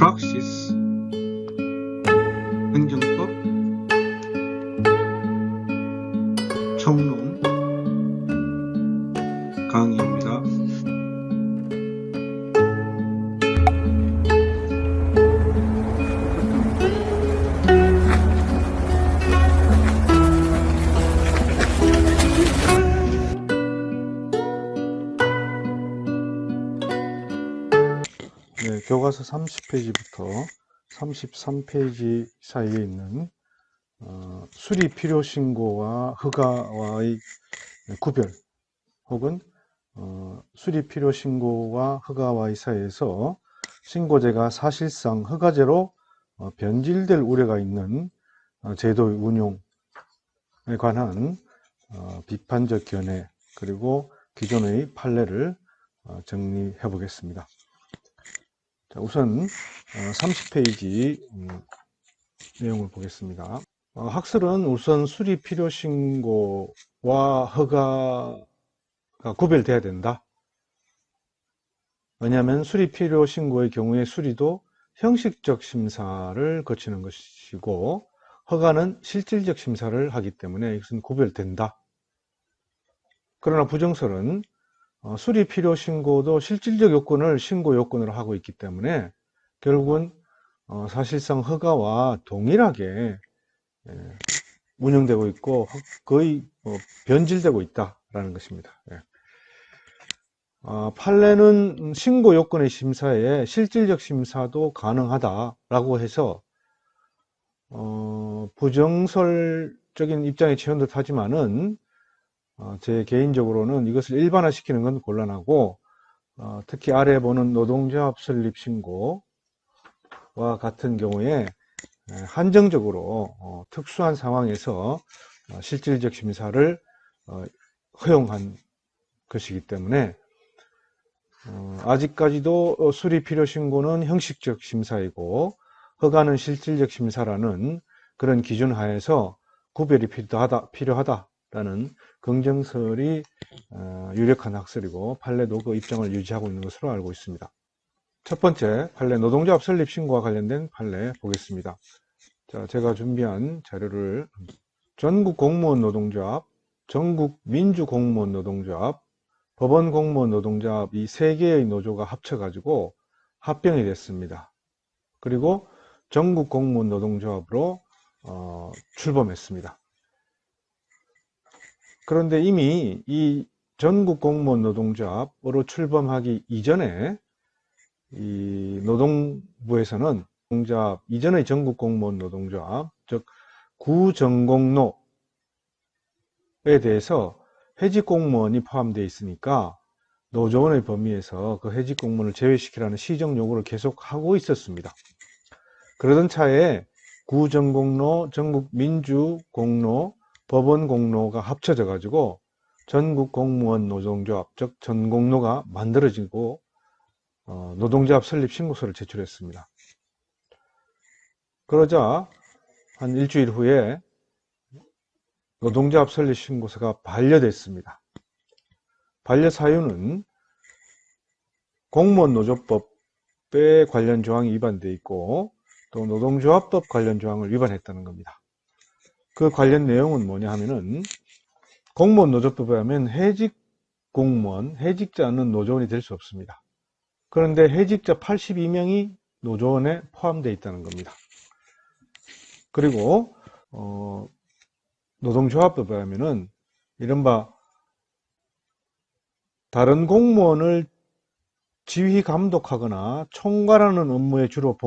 프락시스 행정법 총론 강의입니다. 네, 교과서 30페이지부터 33페이지 사이에 있는 수리 필요 신고와 허가와의 구별 혹은 수리 필요 신고와 허가와의 사이에서 신고제가 사실상 허가제로 변질될 우려가 있는 제도의 운용에 관한 비판적 견해 그리고 기존의 판례를 정리해 보겠습니다. 자, 우선 30페이지 내용을 보겠습니다. 학설은 우선 수리 필요 신고와 허가가 구별돼야 된다. 왜냐하면 수리 필요 신고의 경우에 수리도 형식적 심사를 거치는 것이고 허가는 실질적 심사를 하기 때문에 이것은 구별된다. 그러나 부정설은 수리 필요 신고도 실질적 요건을 신고 요건으로 하고 있기 때문에 결국은 사실상 허가와 동일하게 운영되고 있고 거의 변질되고 있다라는 것입니다. 판례는 신고 요건의 심사에 실질적 심사도 가능하다라고 해서 부정설적인 입장에 취한 듯 하지만은 제 개인적으로는 이것을 일반화시키는 건 곤란하고 특히 아래 보는 노동조합 설립 신고와 같은 경우에 한정적으로 특수한 상황에서 실질적 심사를 허용한 것이기 때문에 아직까지도 수리 필요 신고는 형식적 심사이고 허가는 실질적 심사라는 그런 기준 하에서 구별이 필요하다라는 긍정설이 유력한 학설이고 판례도 그 입장을 유지하고 있는 것으로 알고 있습니다. 첫 번째 판례 노동조합 설립 신고와 관련된 판례 보겠습니다. 자, 제가 준비한 자료를 전국 공무원 노동조합, 전국 민주공무원 노동조합, 법원 공무원 노동조합 이 세 개의 노조가 합쳐가지고 합병이 됐습니다. 그리고 전국 공무원 노동조합으로 출범했습니다. 그런데 이미 이 전국 공무원 노동조합으로 출범하기 이전에 이 노동부에서는 노동조합 이전의 전국 공무원 노동조합 즉 구전공노에 대해서 해직 공무원이 포함되어 있으니까 노조원의 범위에서 그 해직 공무원을 제외시키라는 시정 요구를 계속하고 있었습니다. 그러던 차에 구전공노, 전국 민주공노, 법원공노가 합쳐져 가지고 전국 공무원 노동조합 즉 전공노가 만들어지고 노동조합 설립 신고서를 제출했습니다. 그러자 한 일주일 후에 노동조합 설립 신고서가 반려됐습니다. 반려 사유는 공무원 노조법에 관련 조항이 위반되어 있고 또 노동조합법 관련 조항을 위반했다는 겁니다. 그 관련 내용은 뭐냐 하면은 공무원 노조법에 하면 해직 공무원, 해직자는 노조원이 될 수 없습니다. 그런데 해직자 82명이 노조원에 포함되어 있다는 겁니다. 그리고 노동조합법에 하면은 이른바 다른 공무원을 지휘 감독하거나 총괄하는 업무에 주로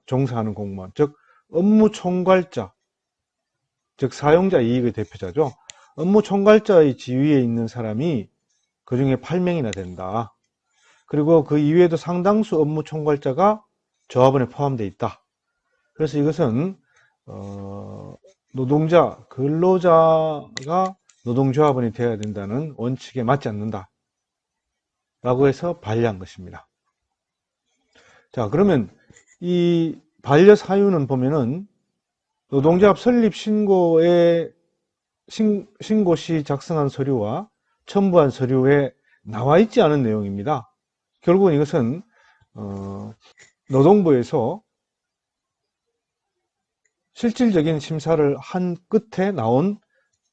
종사하는 공무원, 즉 업무 총괄자, 즉 사용자 이익의 대표자죠. 업무 총괄자의 지위에 있는 사람이 그 중에 8명이나 된다. 그리고 그 이외에도 상당수 업무 총괄자가 조합원에 포함되어 있다. 그래서 이것은 노동자, 근로자가 노동조합원이 되어야 된다는 원칙에 맞지 않는다 라고 해서 반려한 것입니다. 자, 그러면 이 반려 사유는 보면은 노동조합 설립 신고에 신고 시 작성한 서류와 첨부한 서류에 나와 있지 않은 내용입니다. 결국은 이것은 노동부에서 실질적인 심사를 한 끝에 나온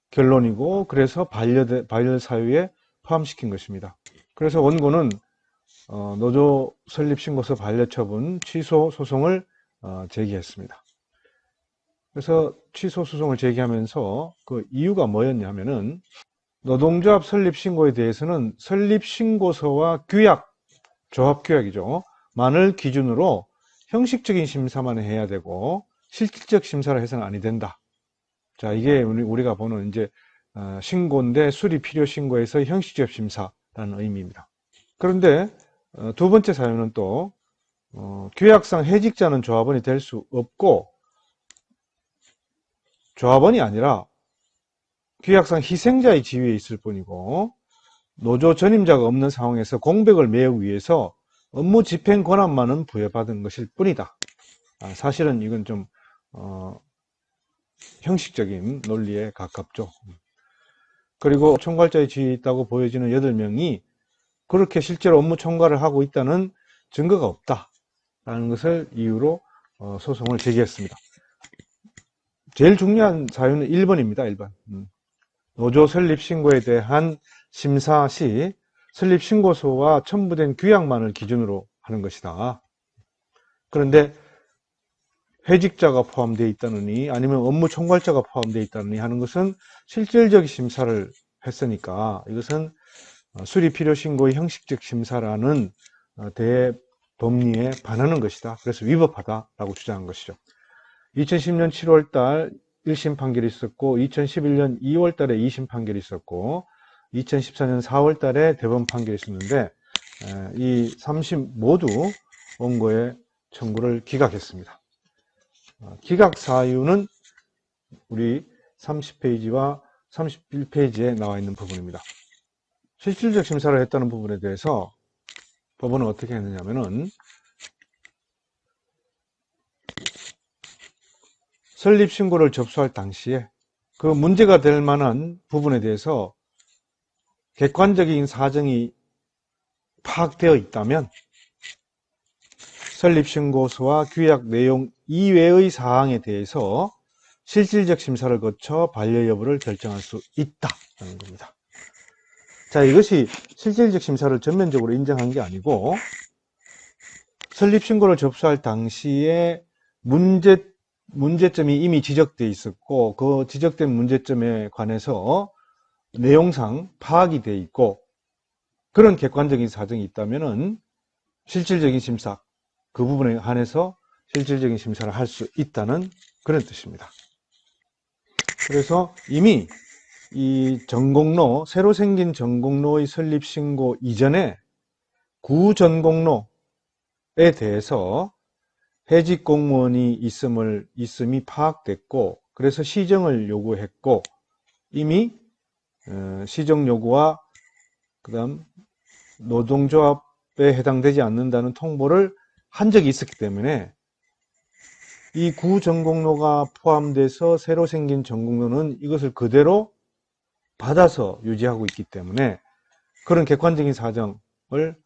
결론이고, 그래서 반려사유에 포함시킨 것입니다. 그래서 원고는 노조 설립신고서 반려처분 취소 소송을 제기했습니다. 그래서 취소 소송을 제기하면서 그 이유가 뭐였냐면은, 노동조합 설립신고에 대해서는 설립신고서와 규약, 조합규약이죠, 만을 기준으로 형식적인 심사만 해야 되고 실질적 심사를 해서는 아니 된다. 자, 이게 우리가 보는 이제 신고인데 수리 필요 신고에서 형식적 심사라는 의미입니다. 그런데 두 번째 사유는 또 규약상 해직자는 조합원이 될 수 없고, 조합원이 아니라 규약상 희생자의 지위에 있을 뿐이고, 노조 전임자가 없는 상황에서 공백을 메우기 위해서 업무 집행 권한만은 부여받은 것일 뿐이다. 사실은 이건 좀 형식적인 논리에 가깝죠. 그리고 총괄자의 지위에 있다고 보여지는 8명이 그렇게 실제로 업무 총괄을 하고 있다는 증거가 없다라는 것을 이유로 소송을 제기했습니다. 제일 중요한 사유는 1번입니다. 1번. 노조 설립신고에 대한 심사 시 설립신고서와 첨부된 규약만을 기준으로 하는 것이다. 그런데 회직자가 포함되어 있다느니, 아니면 업무 총괄자가 포함되어 있다느니 하는 것은 실질적 심사를 했으니까 이것은 수리필요신고의 형식적 심사라는 대법리에 반하는 것이다. 그래서 위법하다라고 주장한 것이죠. 2010년 7월달 1심 판결이 있었고, 2011년 2월달에 2심 판결이 있었고, 2014년 4월달에 대법원 판결이 있었는데, 이 3심 모두 원고의 청구를 기각했습니다. 기각 사유는 우리 30페이지와 31페이지에 나와 있는 부분입니다. 실질적 심사를 했다는 부분에 대해서 법원은 어떻게 했느냐면은, 설립신고를 접수할 당시에 그 문제가 될 만한 부분에 대해서 객관적인 사정이 파악되어 있다면 설립신고서와 규약 내용 이외의 사항에 대해서 실질적 심사를 거쳐 반려 여부를 결정할 수 있다는 겁니다. 자, 이것이 실질적 심사를 전면적으로 인정한 게 아니고, 설립신고를 접수할 당시에 문제점이 이미 지적되어 있었고, 그 지적된 문제점에 관해서 내용상 파악이 되어 있고, 그런 객관적인 사정이 있다면은 실질적인 심사, 그 부분에 한해서 실질적인 심사를 할 수 있다는 그런 뜻입니다. 그래서 이미 이 전공로, 새로 생긴 전공로의 설립신고 이전에 구전공로에 대해서 해직 공무원이 있음이 파악됐고, 그래서 시정을 요구했고, 이미 시정 요구와 그다음 노동조합에 해당되지 않는다는 통보를 한 적이 있었기 때문에, 이 구전공로가 포함돼서 새로 생긴 전공로는 이것을 그대로 받아서 유지하고 있기 때문에 그런 객관적인 사정을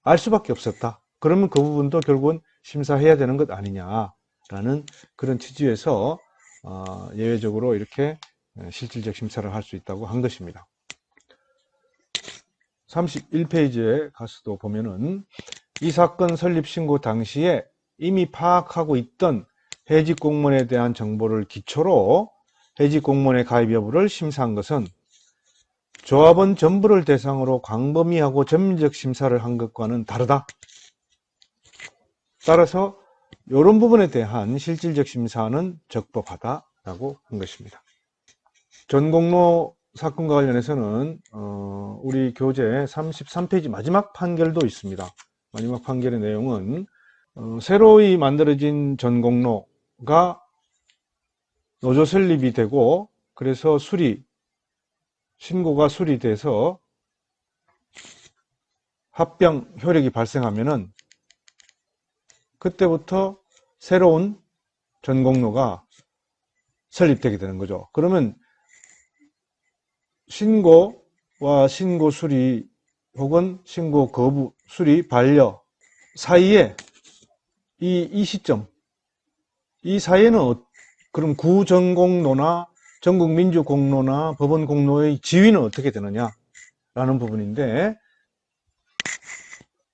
알 수밖에 없었다. 그러면 그 부분도 결국은 심사해야 되는 것 아니냐라는 그런 취지에서 예외적으로 이렇게 실질적 심사를 할 수 있다고 한 것입니다. 31페이지에 가서도 보면은, 이 사건 설립 신고 당시에 이미 파악하고 있던 해직 공무원에 대한 정보를 기초로 해직 공무원의 가입 여부를 심사한 것은 조합원 전부를 대상으로 광범위하고 전면적 심사를 한 것과는 다르다. 따라서 이런 부분에 대한 실질적 심사는 적법하다라고 한 것입니다. 전공로 사건과 관련해서는 우리 교재 33페이지 마지막 판결도 있습니다. 마지막 판결의 내용은 새로이 만들어진 전공로가 노조 설립이 되고, 그래서 신고가 수리돼서 합병 효력이 발생하면은 그때부터 새로운 전공로가 설립되게 되는 거죠. 그러면 신고와 신고 수리 혹은 신고 거부, 수리, 반려 사이에 이 시점, 이 사이에는 그럼 구전공로나 전국민주공로나 법원공로의 지위는 어떻게 되느냐라는 부분인데,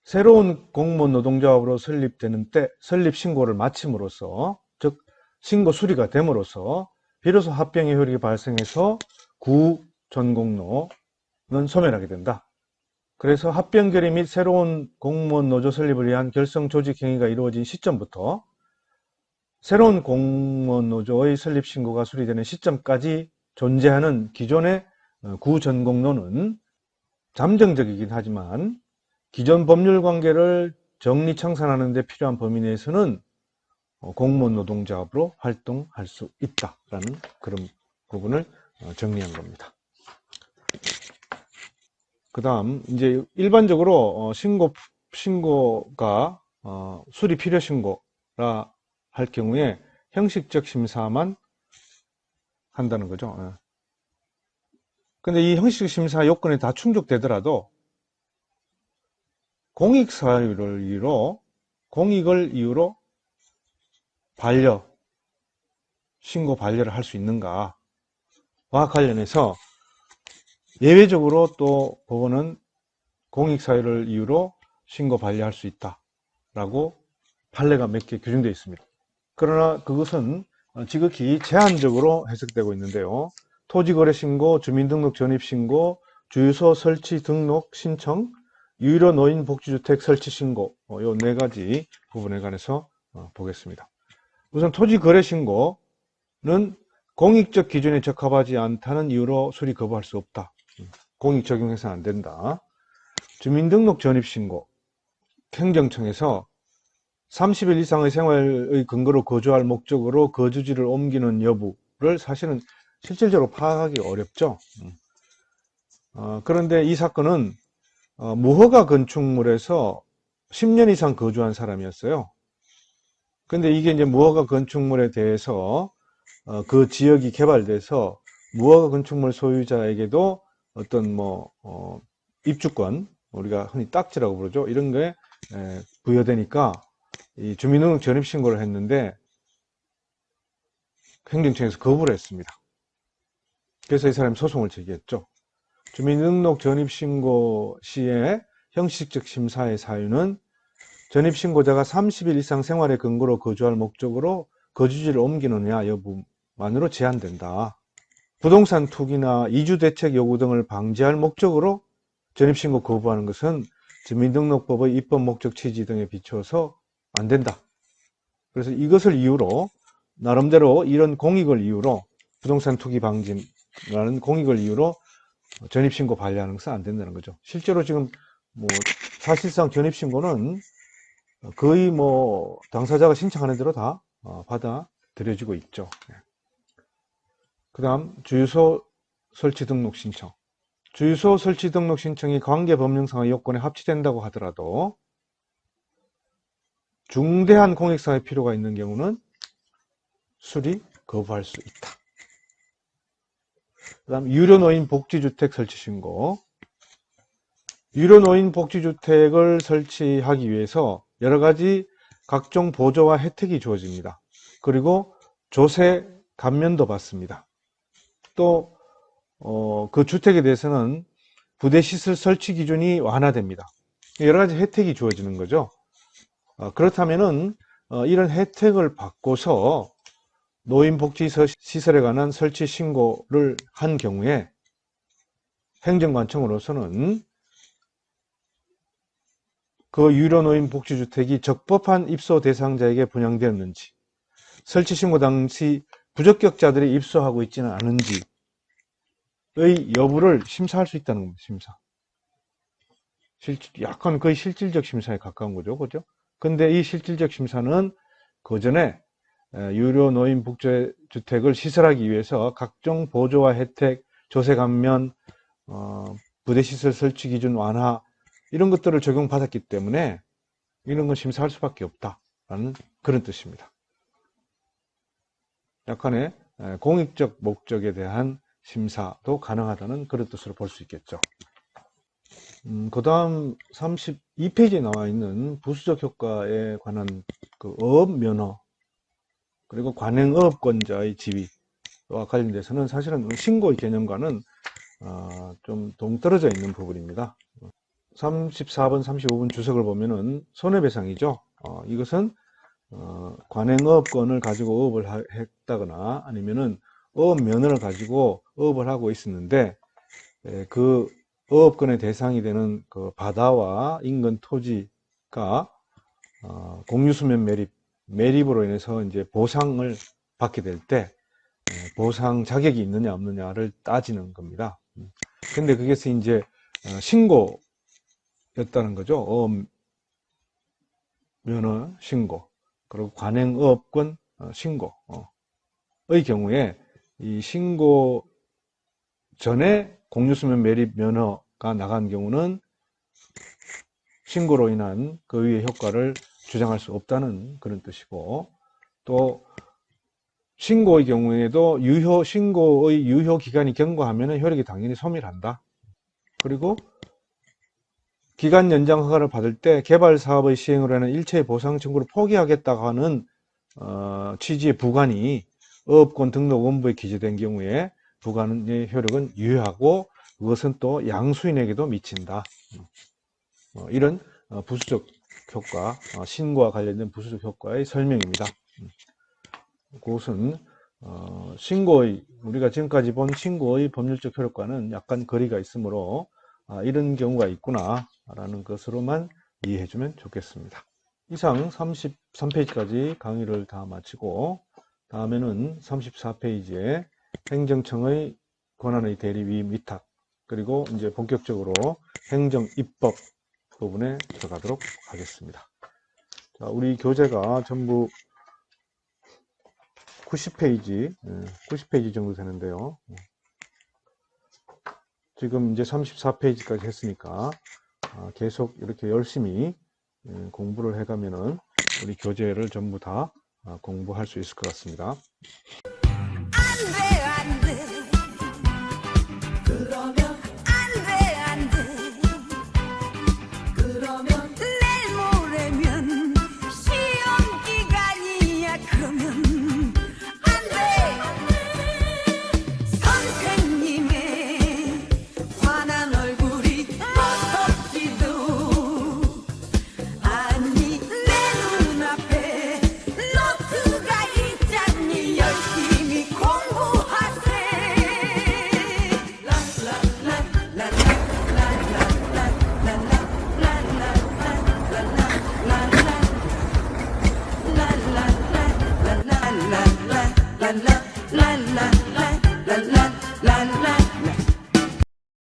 새로운 공무원 노동조합으로 설립되는 때 설립 신고를 마침으로써, 즉 신고 수리가 됨으로써 비로소 합병의 효력이 발생해서 구전공로는 소멸하게 된다. 그래서 합병 결의 및 새로운 공무원 노조 설립을 위한 결성 조직 행위가 이루어진 시점부터 새로운 공무원 노조의 설립 신고가 수리되는 시점까지 존재하는 기존의 구전공로는 잠정적이긴 하지만 기존 법률 관계를 정리청산하는 데 필요한 범위 내에서는 공무원 노동조합으로 활동할 수 있다라는 그런 부분을 정리한 겁니다. 그 다음, 이제 일반적으로 신고가 수리 필요 신고라 할 경우에 형식적 심사만 한다는 거죠. 근데 이 형식적 심사 요건이 다 충족되더라도 공익을 이유로 신고 반려를 할 수 있는가와 관련해서 예외적으로 또 법원은 공익사유를 이유로 신고 반려할 수 있다라고 판례가 몇 개 규정되어 있습니다. 그러나 그것은 지극히 제한적으로 해석되고 있는데요. 토지거래신고, 주민등록 전입신고, 주유소 설치 등록 신청, 유료 노인 복지주택 설치 신고, 요 네 가지 부분에 관해서 보겠습니다. 우선 토지거래신고는 공익적 기준에 적합하지 않다는 이유로 수리 거부할 수 없다. 공익 적용해서는 안 된다. 주민등록 전입신고, 행정청에서 30일 이상의 생활의 근거로 거주할 목적으로 거주지를 옮기는 여부를 사실은 실질적으로 파악하기 어렵죠. 그런데 이 사건은 무허가 건축물에서 10년 이상 거주한 사람이었어요. 근데 이게 이제 무허가 건축물에 대해서 그 지역이 개발돼서 무허가 건축물 소유자에게도 어떤 입주권, 우리가 흔히 딱지라고 부르죠. 이런 거에 부여되니까 이 주민등록 전입신고를 했는데 행정청에서 거부를 했습니다. 그래서 이 사람이 소송을 제기했죠. 주민등록 전입신고 시에 형식적 심사의 사유는 전입신고자가 30일 이상 생활의 근거로 거주할 목적으로 거주지를 옮기느냐 여부만으로 제한된다. 부동산 투기나 이주대책 요구 등을 방지할 목적으로 전입신고 거부하는 것은 주민등록법의 입법 목적 취지 등에 비춰서 안 된다. 그래서 이것을 이유로 나름대로 이런 공익을 이유로 부동산 투기 방지라는 공익을 이유로 전입신고 반려하는 것은 안 된다는 거죠. 실제로 지금 사실상 전입신고는 거의 당사자가 신청하는 대로 다 받아들여지고 있죠. 그 다음 주유소 설치 등록 신청. 주유소 설치 등록 신청이 관계 법령상의 요건에 합치된다고 하더라도 중대한 공익사의 필요가 있는 경우는 수리 거부할 수 있다. 그 다음 유료노인 복지주택 설치 신고. 유료노인 복지주택을 설치하기 위해서 여러가지 각종 보조와 혜택이 주어집니다. 그리고 조세 감면도 받습니다. 또 그 주택에 대해서는 부대시설 설치 기준이 완화됩니다. 여러가지 혜택이 주어지는 거죠. 그렇다면은 이런 혜택을 받고서 노인복지시설에 관한 설치 신고를 한 경우에 행정관청으로서는 그 유료노인복지주택이 적법한 입소 대상자에게 분양되었는지, 설치 신고 당시 부적격자들이 입소하고 있지는 않은지의 여부를 심사할 수 있다는 겁니다. 심사. 약간 거의 실질적 심사에 가까운 거죠. 그죠? 근데 이 실질적 심사는 그 전에 유료 노인 복지주택을 시설하기 위해서 각종 보조와 혜택, 조세 감면, 부대시설 설치 기준 완화 이런 것들을 적용받았기 때문에 이런 건 심사할 수밖에 없다라는 그런 뜻입니다. 약간의 공익적 목적에 대한 심사도 가능하다는 그런 뜻으로 볼 수 있겠죠. 그 다음 32페이지에 나와 있는 부수적 효과에 관한 그 어업 면허 그리고 관행어업권자의 지위와 관련돼서는 사실은 신고의 개념과는 좀 동떨어져 있는 부분입니다. 34번, 35번 주석을 보면은 손해배상이죠. 이것은 관행어업권을 가지고 어업을 했다거나 아니면은 어업 면허를 가지고 어업을 하고 있었는데 그 어업권의 대상이 되는 그 바다와 인근 토지가 공유수면 매립으로 인해서 이제 보상을 받게 될 때 보상 자격이 있느냐 없느냐를 따지는 겁니다. 근데 그것이 이제 신고였다는 거죠. 어업 면허 신고 그리고 관행어업권 신고의 경우에 이 신고 전에 공유수면 매립 면허가 나간 경우는 신고로 인한 그 위의 효과를 주장할 수 없다는 그런 뜻이고, 또 신고의 경우에도 신고의 유효 기간이 경과하면 효력이 당연히 소멸한다. 그리고 기간 연장 허가를 받을 때 개발 사업의 시행으로 하는 일체의 보상 청구를 포기하겠다고 하는 취지의 부관이 어업권 등록 원부에 기재된 경우에 부관의 효력은 유효하고 그것은 또 양수인에게도 미친다. 이런 부수적 효과, 신고와 관련된 부수적 효과의 설명입니다. 그것은 우리가 지금까지 본 신고의 법률적 효력과는 약간 거리가 있으므로 이런 경우가 있구나 라는 것으로만 이해해 주면 좋겠습니다. 이상 33페이지까지 강의를 다 마치고 다음에는 34페이지에 행정청의 권한의 대리 위임 위탁 그리고 이제 본격적으로 행정 입법 부분에 들어가도록 하겠습니다. 자, 우리 교재가 전부 90페이지 정도 되는데요. 지금 이제 34페이지까지 했으니까 계속 이렇게 열심히 공부를 해가면은 우리 교재를 전부 다 공부할 수 있을 것 같습니다. la la